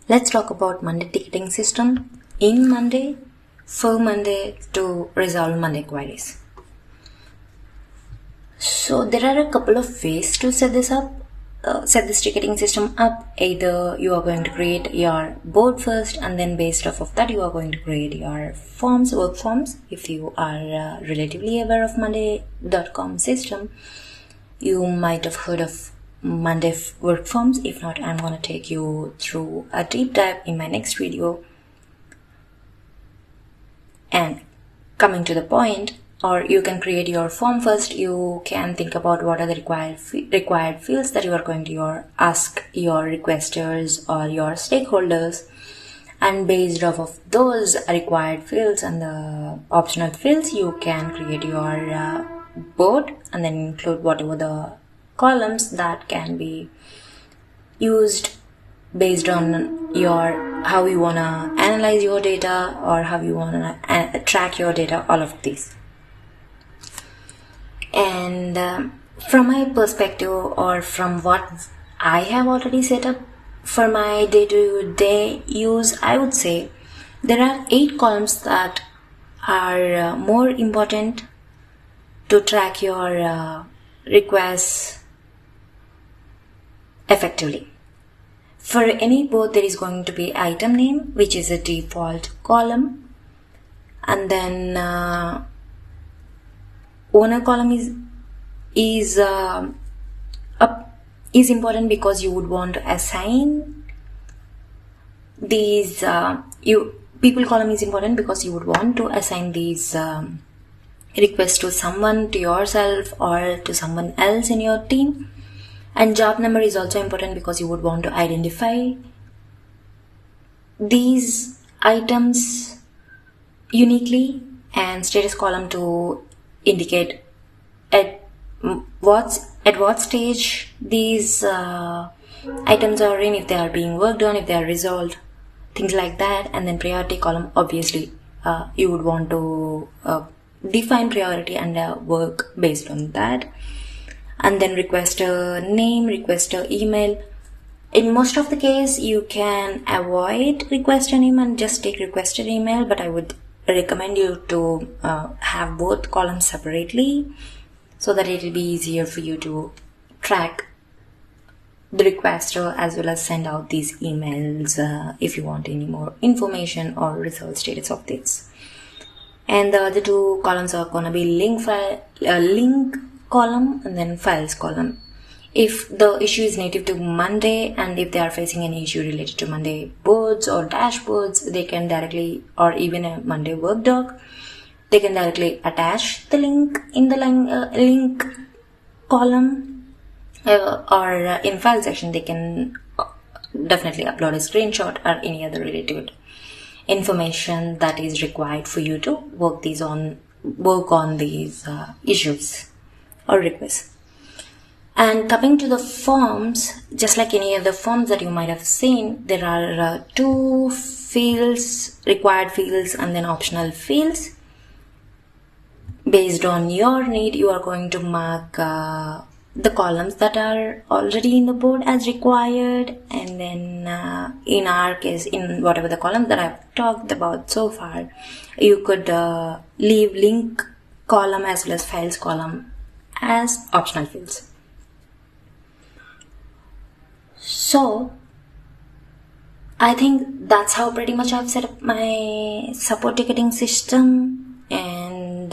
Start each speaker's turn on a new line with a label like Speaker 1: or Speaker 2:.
Speaker 1: Let's talk about Monday ticketing system in Monday for Monday to resolve Monday queries. So there are a couple of ways to set this up. Set this ticketing system up. Either you are going to create your board first, and then based off of that you are going to create your forms, work forms. If you are relatively aware of monday.com system, you might have heard of Monday work forms. If not, I'm going to take you through a deep dive in my next video. And coming to the point, or you can create your form first. You can think about what are the required fields that you are going to ask your requesters or your stakeholders, and based off of those required fields and the optional fields, you can create your board and then include whatever the columns that can be used based on how you want to analyze your data or how you want to track your data, all of these. And from my perspective, or from what I have already set up for my day-to-day use, I would say there are 8 columns that are more important to track your requests effectively. For any board, there is going to be item name, which is a default column, and then owner column is important because you would want to assign these people column is important because you would want to assign these requests to someone, to yourself or to someone else in your team. And job number is also important because you would want to identify these items uniquely, and status column to indicate at what stage these items are in, if they are being worked on, if they are resolved, things like that. And then priority column, obviously you would want to define priority and work based on that. And then requester name, requester email. In most of the case, you can avoid requester name and just take requester email, but I would recommend you to have both columns separately so that it will be easier for you to track the requester as well as send out these emails if you want any more information or result status of this. And the other 2 columns are going to be link column and then files column. If the issue is native to Monday and if they are facing any issue related to Monday boards or dashboards, they can directly, or even a Monday work doc, they can directly attach the link in the link column, or in file section they can definitely upload a screenshot or any other related information that is required for you to work on these issues or requests. And coming to the forms, just like any other forms that you might have seen, there are 2 fields, required fields and then optional fields. Based on your need, you are going to mark the columns that are already in the board as required, and then in our case, in whatever the columns that I've talked about so far, you could leave link column as well as files column as optional fields. So I think that's how pretty much I've set up my support ticketing system, and